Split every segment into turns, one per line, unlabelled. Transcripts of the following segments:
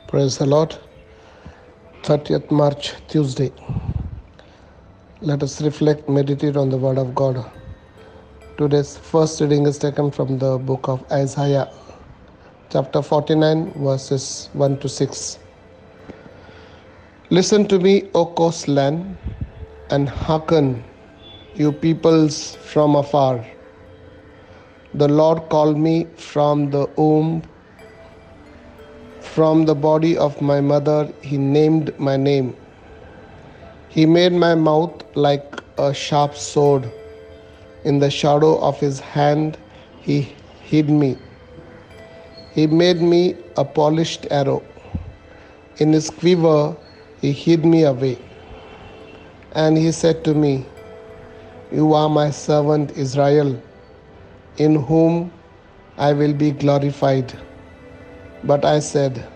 Praise the Lord. 30th March, Tuesday. Let us reflect, meditate on the Word of God. Today's first reading is taken from the book of Isaiah, chapter 49, verses 1 to 6. Listen to me, O coastland, and hearken, you peoples from afar. The Lord called me from the womb. From the body of my mother, He named my name. He made my mouth like a sharp sword. In the shadow of His hand, He hid me. He made me a polished arrow. In His quiver, He hid me away. And He said to me, You are my servant Israel, in whom I will be glorified. But I said,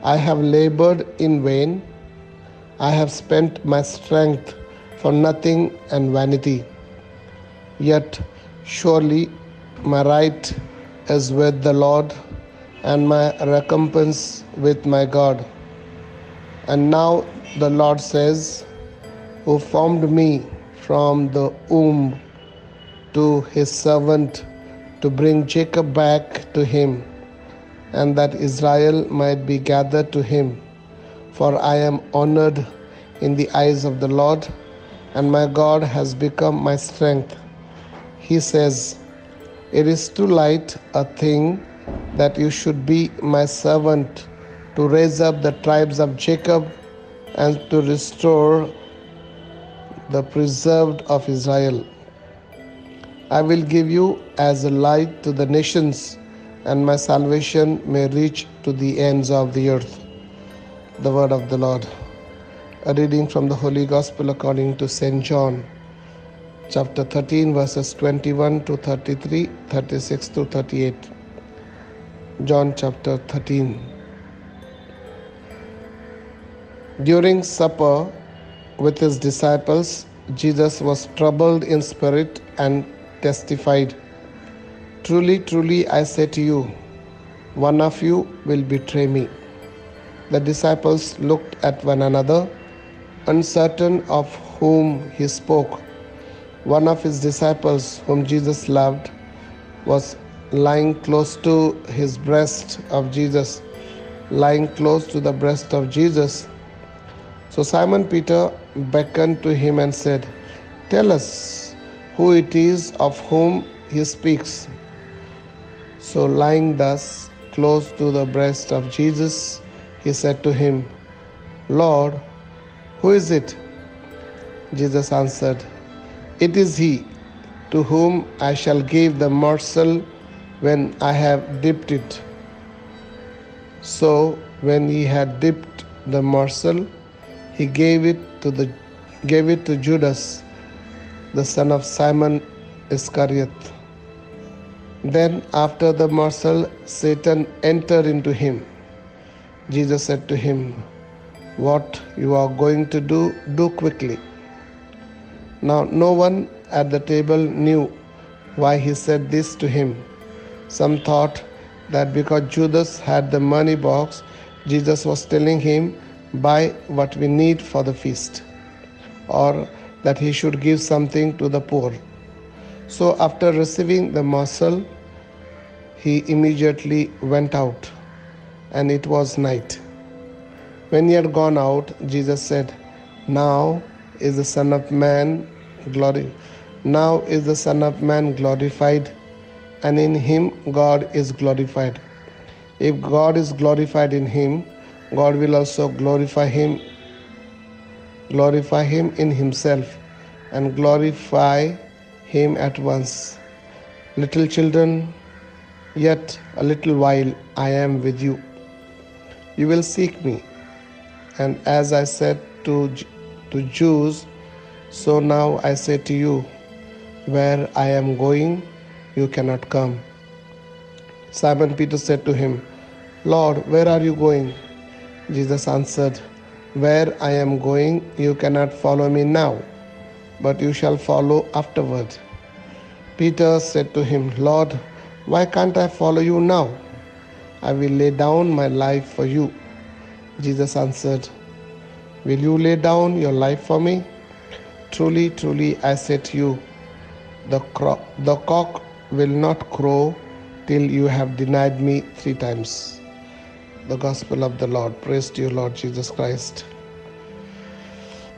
I have labored in vain. I have spent my strength for nothing and vanity. Yet surely my right is with the Lord, and my recompense with my God. And now the Lord says, who formed me from the womb, to His servant, to bring Jacob back to Him, and that Israel might be gathered to Him. For I am honored in the eyes of the Lord, and my God has become my strength. He says, It is too light a thing that you should be my servant, to raise up the tribes of Jacob and to restore the preserved of Israel. I will give you as a light to the nations, and my salvation may reach to the ends of the earth. The word of the Lord. A reading from the Holy Gospel according to St. John, chapter 13, verses 21 to 33, 36 to 38. John chapter 13. During supper with His disciples, Jesus was troubled in spirit and testified, Truly, truly, I say to you, one of you will betray me. The disciples looked at one another, uncertain of whom He spoke. One of His disciples, whom Jesus loved, was lying close to His breast of Jesus, lying close to the breast of Jesus. So Simon Peter beckoned to Him and said, Tell us who it is of whom He speaks. So lying thus close to the breast of Jesus, he said to Him, Lord, who is it? Jesus answered, It is he to whom I shall give the morsel when I have dipped it. So when He had dipped the morsel, He gave it to Judas, the son of Simon Iscariot. Then after the morsel, Satan entered into him. Jesus said to him, What you are going to do, do quickly. Now no one at the table knew why He said this to him. Some thought that because Judas had the money box, Jesus was telling him, Buy what we need for the feast, or that he should give something to the poor. So after receiving the morsel, He immediately went out, and it was night. When He had gone out, Jesus said, Now is the Son of Man glorified, and in Him God is glorified. If God is glorified in Him, God will also glorify Him in Himself, and glorify Him at once. Little children, yet a little while I am with you. You will seek me. And as I said to Jews, so now I say to you, where I am going, you cannot come. Simon Peter said to Him, Lord, where are you going? Jesus answered, Where I am going, you cannot follow me now, but you shall follow afterward. Peter said to Him, Lord, why can't I follow you now? I will lay down my life for you. Jesus answered, "Will you lay down your life for me? Truly, truly, I say to you, the cock will not crow till you have denied me 3 times." The Gospel of the Lord. Praise to you, Lord Jesus Christ.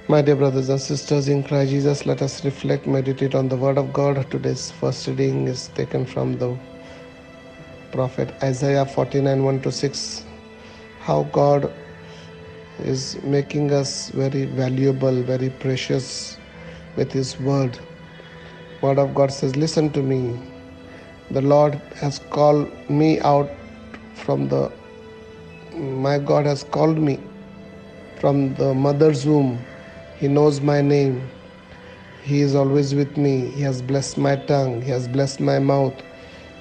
My dear brothers and sisters in Christ Jesus, let us reflect, meditate on the Word of God. Today's first reading is taken from the prophet Isaiah 49 1 to 6. How God is making us very valuable, very precious with His Word. Word of God says, "Listen to me. The Lord has called me out from my God has called me from the mother's womb. He knows my name. He is always with me. He has blessed my tongue. He has blessed my mouth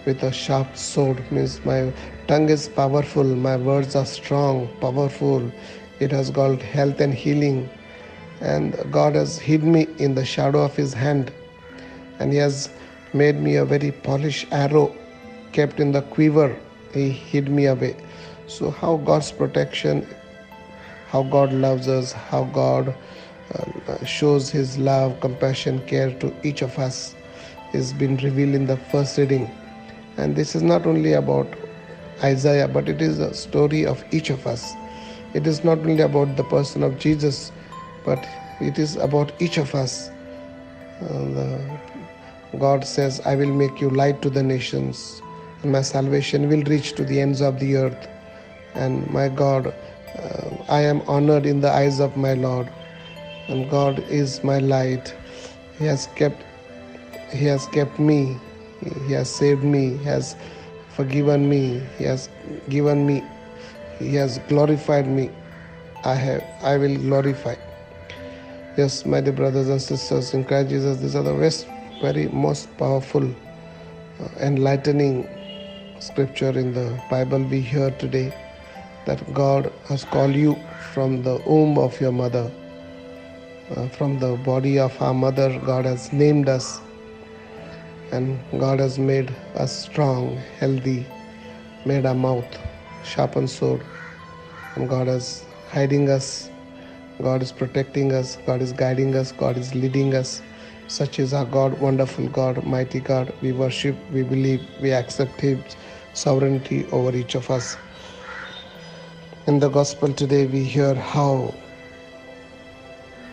with a sharp sword." Means my tongue is powerful. My words are strong, powerful. It has got health and healing. And God has hid me in the shadow of His hand. And He has made me a very polished arrow kept in the quiver. He hid me away. So how God's protection, how God loves us, how God shows His love, compassion, care to each of us is been revealed in the first reading. And this is not only about Isaiah, but it is a story of each of us. It is not only about the person of Jesus, but it is about each of us. God says, "I will make you light to the nations, and my salvation will reach to the ends of the earth." And my God, I am honored in the eyes of my Lord, and God is my light. He has kept me. He has saved me. He has forgiven me. He has given me. He has glorified me. I will glorify. Yes, my dear brothers and sisters in Christ Jesus, these are the very most powerful, enlightening scripture in the Bible we hear today, that God has called you from the womb of your mother, from the body of our mother. God has named us, and God has made us strong, healthy, made our mouth sharpened sword, and God is hiding us. God is protecting us. God is guiding us. God is leading us. Such is our God, wonderful God, mighty God. We worship, we believe, we accept His sovereignty over each of us. In the gospel today, we hear how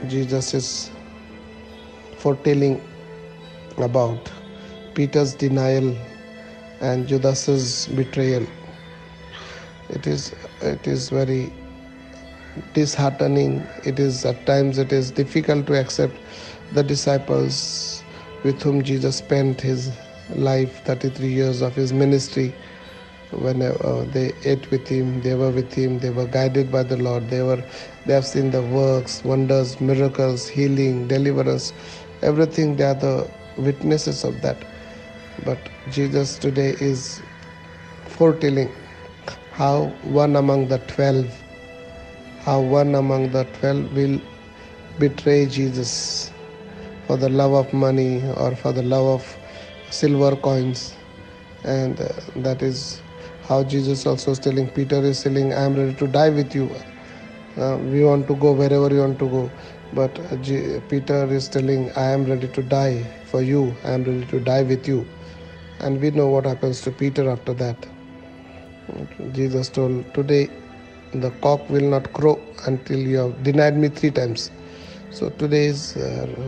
Jesus is foretelling about Peter's denial and Judas's betrayal. It is very disheartening. It is at times difficult to accept the disciples with whom Jesus spent His life, 33 years of His ministry. When they ate with Him, they were with Him, they were guided by the Lord. They have seen the works, wonders, miracles, healing, deliverance, everything. They are the witnesses of that. But Jesus today is foretelling how one among the 12 will betray Jesus for the love of money or for the love of silver coins. And that is how Jesus also is telling, Peter is telling, "I am ready to die with you. We want to go wherever you want to go." But Peter is telling, "I am ready to die for you. I am ready to die with you." And we know what happens to Peter after that. Jesus told, "Today the cock will not crow until you have denied me 3 times." So today's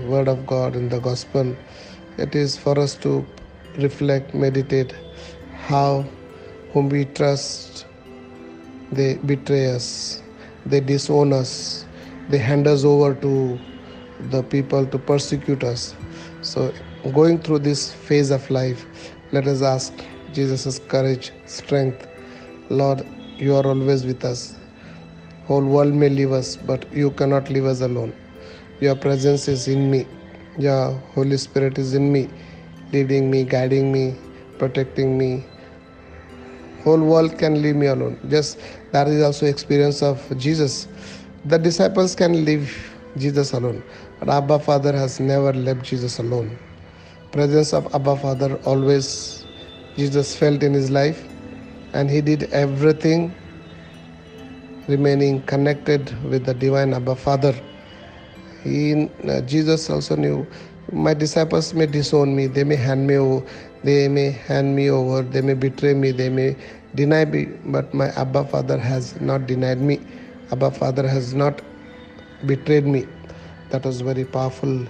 word of God in the gospel, it is for us to reflect, meditate how whom we trust, they betray us, they disown us, they hand us over to the people to persecute us. So going through this phase of life, let us ask Jesus' courage, strength. Lord, you are always with us. Whole world may leave us, but you cannot leave us alone. Your presence is in me. Your Holy Spirit is in me, leading me, guiding me, protecting me. Whole world can leave me alone. Just that is also experience of Jesus. The disciples can leave Jesus alone, but Abba Father has never left Jesus alone. Presence of Abba Father always Jesus felt in his life, and he did everything remaining connected with the divine Abba Father. Jesus also knew my disciples may disown me, they may hand me over, they may betray me, they may deny me, but my Abba Father has not denied me. Abba Father has not betrayed me. That was very powerful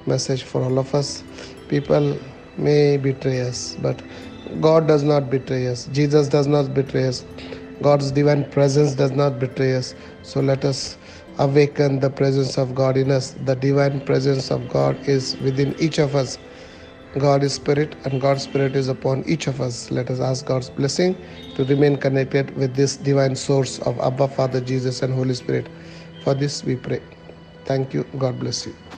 message for all of us. People may betray us, but God does not betray us. Jesus does not betray us. God's divine presence does not betray us. So let us awaken the presence of God in us. The divine presence of God is within each of us. God is spirit and God's spirit is upon each of us. Let us ask God's blessing to remain connected with this divine source of Abba, Father, Jesus, and Holy Spirit. For this we pray. Thank you. God bless you.